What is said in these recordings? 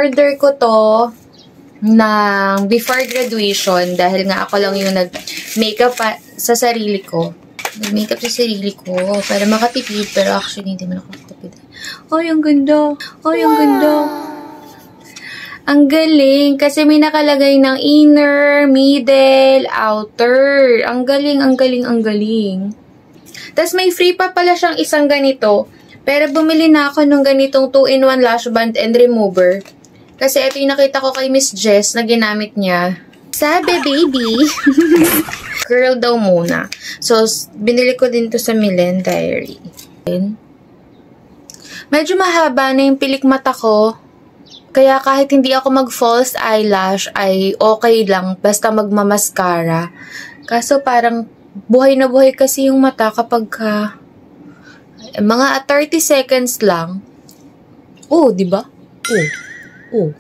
in-order ko to ng before graduation dahil nga ako lang yung nag-makeup sa sarili ko. Nag-makeup sa sarili ko para makatipid, pero actually hindi man ako makatipid. Ay, ang ganda! Ay, ang ganda! Ang galing! Kasi may nakalagay ng inner, middle, outer. Ang galing, ang galing, ang galing. Tapos may free pa pala siyang isang ganito. Pero bumili na ako nung ganitong 2-in-1 lash band and remover. Kasi ito yung nakita ko kay Miss Jess na ginamit niya. Sabi, baby! Curl daw muna. So, binili ko din to sa Milen Diary. Medyo mahaba na yung pilik mata ko. Kaya kahit hindi ako mag-false eyelash, ay okay lang. Basta magmamaskara. Kaso parang buhay na buhay kasi yung mata kapag mga 30 seconds lang. Oh, diba? Oh.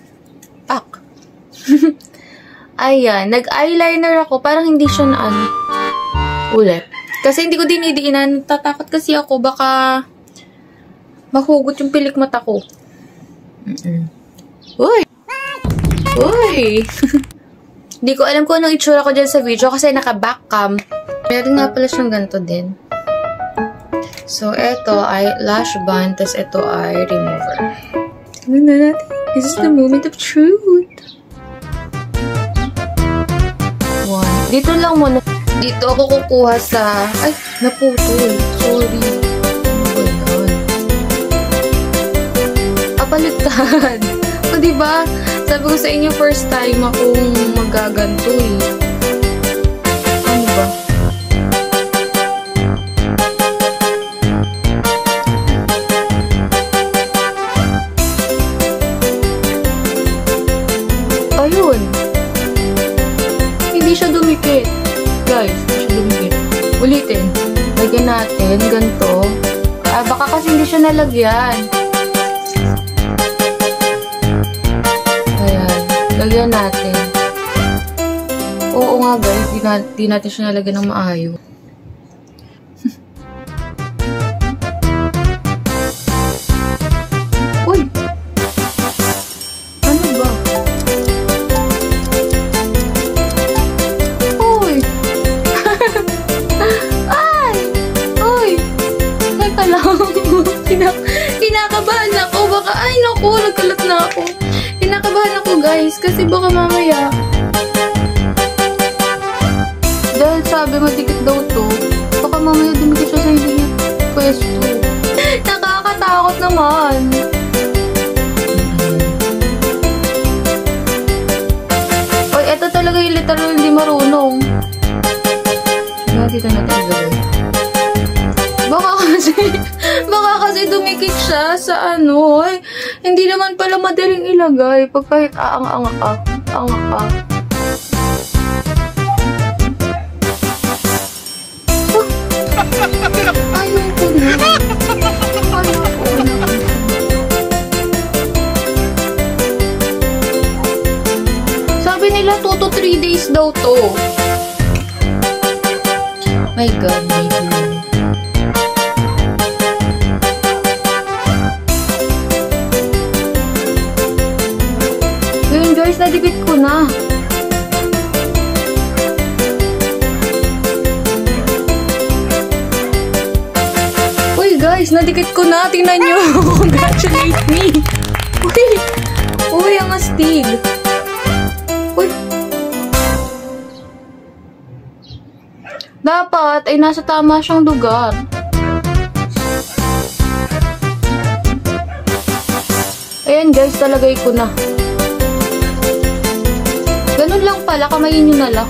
Pak. Ayan. Nag-eyeliner ako. Parang hindi siya na ulit. Kasi hindi ko dinidiinan. Tatakot kasi ako. Baka mahugot yung pilik mata ko. Uy! Uy! Hindi ko alam kung anong itsura ko dyan sa video kasi naka-back cam. Meron nga pala siyang ganito din. So, ito ay lash band, tas ito ay remover. Tignan na natin. This is the moment of truth. One. Dito lang muna. Dito ako kukuha sa... Ay, naputol. Sorry. Oh my God. Apaliktad. O, diba? Sabi ko sa inyo, first time akong magaganto eh. Ano ba? Ayun. Hindi siya dumikit. Guys, hindi siya dumikit. Ulitin. Lagyan natin. Ganito. Baka kasi hindi siya nalagyan. Ayan. Lagyan natin. Oo nga guys. Di natin siya nalagyan ng maayos. Uy! Ano ba? Uy! Ay! Uy! Teka lang. Kinakabahan ako. Baka, ay naku, nagkalat na ako. Kinakabahan ako guys. Kasi baka mamaya. Dahil sabi madikit daw to. Baka mamaya dumikit siya sa hindi niya pwesto. Nakakatakot naman. Oy, eto talaga yung literal hindi marunong. Dito natin ilagay. Baka kasi dumikit siya sa ano. Ay, hindi naman pala madaling ilagay. Pag kahit aang-anga ka. Aanga ka. Ayaw ko na. Ayaw ko na. Sabi nila 2 to 3 days daw to. My God, my God. Ngayon guys, nadikit ko na. Uy guys, nadikit ko na. Tingnan nyo. Congratulate me. Uy, ang astig. Uy. Dapat ay nasa tama siyang lugar. Ayan guys, talagay ko na. Ganun lang pala, kamayin nyo na lang.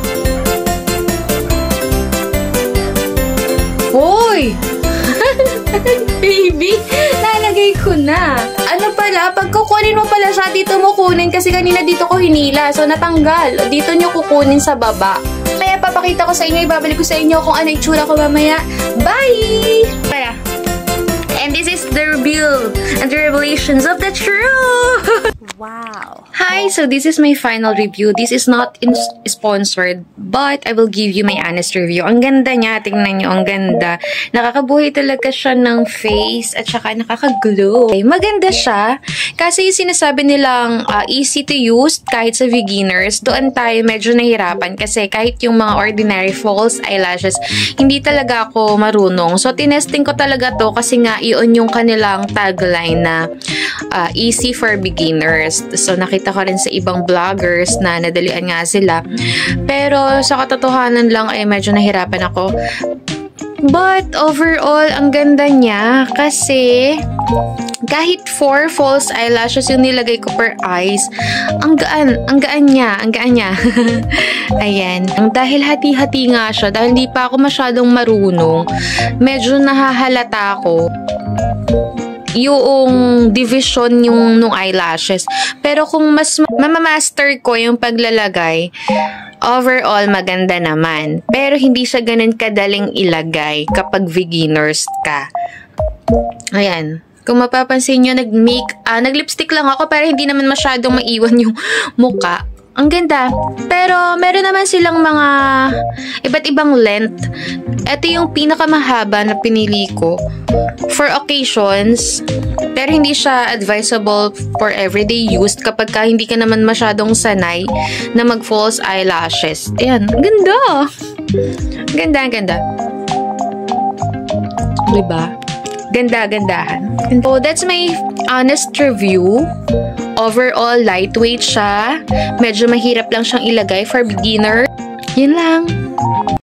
Hoy! Baby, nalagay ko na. Ano pala, pag kukunin mo pala siya, dito mo kunin kasi kanina dito ko hinila. So, natanggal. Dito nyo kukunin sa baba. Kaya papakita ko sa inyo, ibabalik ko sa inyo kung ano itsura ko mamaya. Bye! And this is the reveal and the revelations of the truth! Wow. Hi, so this is my final review. This is not sponsored, but I will give you my honest review. Ang ganda niya, tingnan niyo, ang ganda. Nakakabuhay talaga siya ng face at saka nakaka-glow. Maganda siya kasi yung sinasabi nilang easy to use kahit sa beginners, doon tayo medyo nahirapan kasi kahit yung mga ordinary false eyelashes, hindi talaga ako marunong. So, tinesting ko talaga to kasi nga yun yung kanilang tagline na easy for beginners. So, nakita ko rin sa ibang vloggers na nadalian nga sila. Pero, sa katotohanan lang ay medyo nahirapan ako. But, overall, ang ganda niya kasi kahit 4 false eyelashes yung nilagay ko per eyes, ang gaan niya. Ayan. Dahil hati-hati nga siya, dahil hindi pa ako masyadong marunong, medyo nahahalata ako yung division nung eyelashes. Pero kung mas mamamaster ko yung paglalagay, overall, maganda naman. Pero hindi siya ganun kadaling ilagay kapag beginners ka. Ayan. Kung mapapansin nyo, nag-lipstick lang ako pero hindi naman masyadong maiwan yung muka. Ang ganda. Pero, meron naman silang mga iba't ibang length. Ito yung pinakamahaba na pinili ko for occasions. Pero hindi siya advisable for everyday use kapag ka hindi ka naman masyadong sanay na mag-false eyelashes. Ayan. Ang ganda. Ang ganda. Diba? Ganda-gandahan. So, that's my honest review. Overall, lightweight siya. Medyo mahirap lang siyang ilagay for beginner. Yun lang.